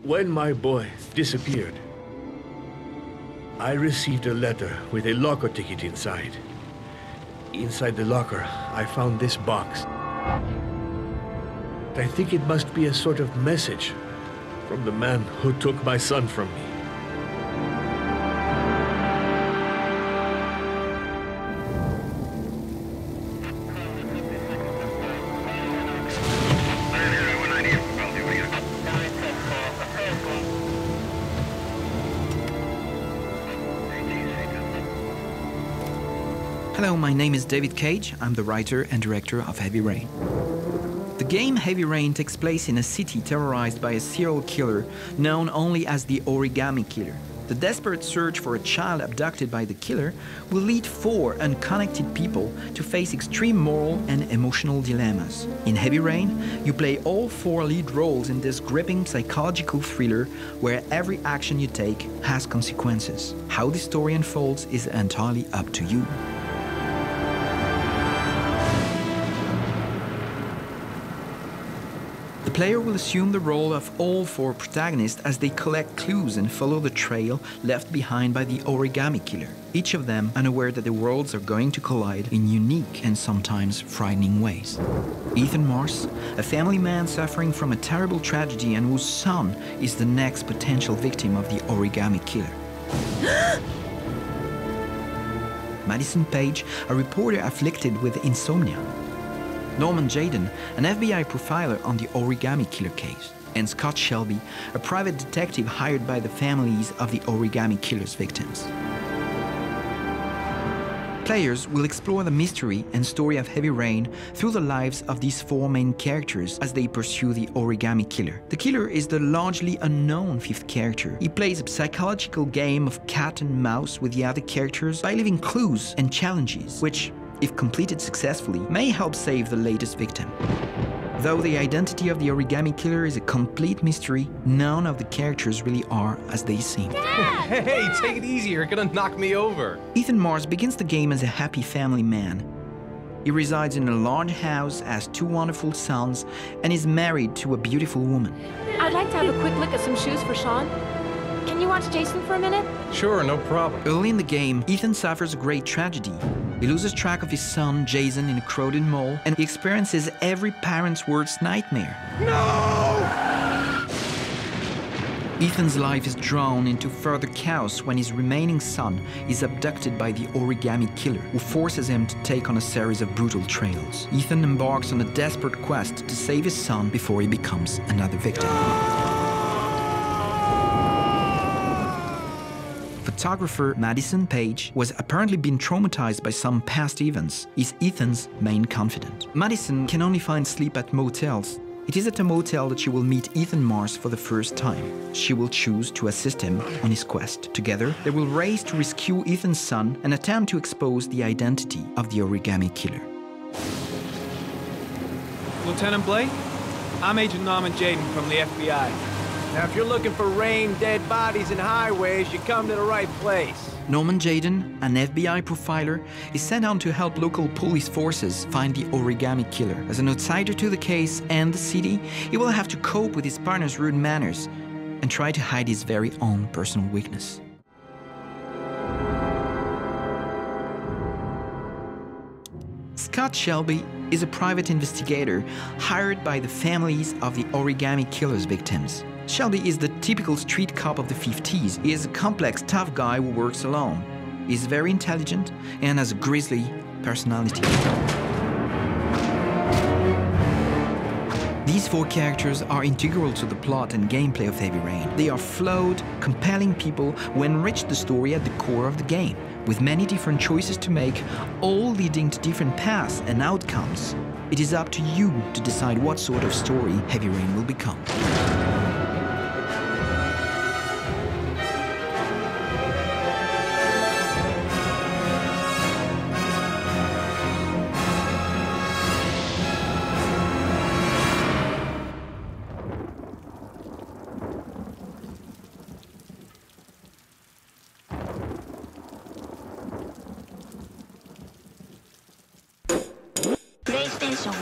When my boy disappeared, I received a letter with a locker ticket inside. Inside the locker, I found this box. I think it must be a sort of message from the man who took my son from me. Hello, my name is David Cage. I'm the writer and director of Heavy Rain. The game Heavy Rain takes place in a city terrorized by a serial killer known only as the Origami Killer. The desperate search for a child abducted by the killer will lead 4 unconnected people to face extreme moral and emotional dilemmas. In Heavy Rain, you play all 4 lead roles in this gripping psychological thriller where every action you take has consequences. How the story unfolds is entirely up to you. The player will assume the role of all 4 protagonists as they collect clues and follow the trail left behind by the Origami Killer, each of them unaware that the worlds are going to collide in unique and sometimes frightening ways. Ethan Mars, a family man suffering from a terrible tragedy and whose son is the next potential victim of the Origami Killer. Madison Page, a reporter afflicted with insomnia. Norman Jayden, an FBI profiler on the Origami Killer case, and Scott Shelby, a private detective hired by the families of the Origami Killer's victims. Players will explore the mystery and story of Heavy Rain through the lives of these 4 main characters as they pursue the Origami Killer. The killer is the largely unknown 5th character. He plays a psychological game of cat and mouse with the other characters by leaving clues and challenges, which, if completed successfully, may help save the latest victim. Though the identity of the Origami Killer is a complete mystery, none of the characters really are as they seem. Dad! Hey, take it easy, you're gonna knock me over. Ethan Mars begins the game as a happy family man. He resides in a large house, has 2 wonderful sons, and is married to a beautiful woman. I'd like to have a quick look at some shoes for Sean. Can you watch Jason for a minute? Sure, no problem. Early in the game, Ethan suffers a great tragedy. He loses track of his son, Jason, in a crowded mall, and he experiences every parent's worst nightmare. No! Ethan's life is drawn into further chaos when his remaining son is abducted by the Origami Killer, who forces him to take on a series of brutal trails. Ethan embarks on a desperate quest to save his son before he becomes another victim. Photographer Madison Page was apparently been traumatized by some past events, is Ethan's main confidant. Madison can only find sleep at motels. It is at a motel that she will meet Ethan Mars for the first time. She will choose to assist him on his quest. Together, they will race to rescue Ethan's son and attempt to expose the identity of the Origami Killer. Lieutenant Blake, I'm Agent Norman Jayden from the FBI. Now, if you're looking for rain, dead bodies, and highways, you come to the right place. Norman Jayden, an FBI profiler, is sent on to help local police forces find the Origami Killer. As an outsider to the case and the city, he will have to cope with his partner's rude manners and try to hide his very own personal weakness. Scott Shelby is a private investigator hired by the families of the Origami Killer's victims. Shelby is the typical street cop of the 50s. He is a complex, tough guy who works alone. He is very intelligent and has a grisly personality. These 4 characters are integral to the plot and gameplay of Heavy Rain. They are flawed, compelling people who enrich the story at the core of the game, with many different choices to make, all leading to different paths and outcomes. It is up to you to decide what sort of story Heavy Rain will become. PlayStation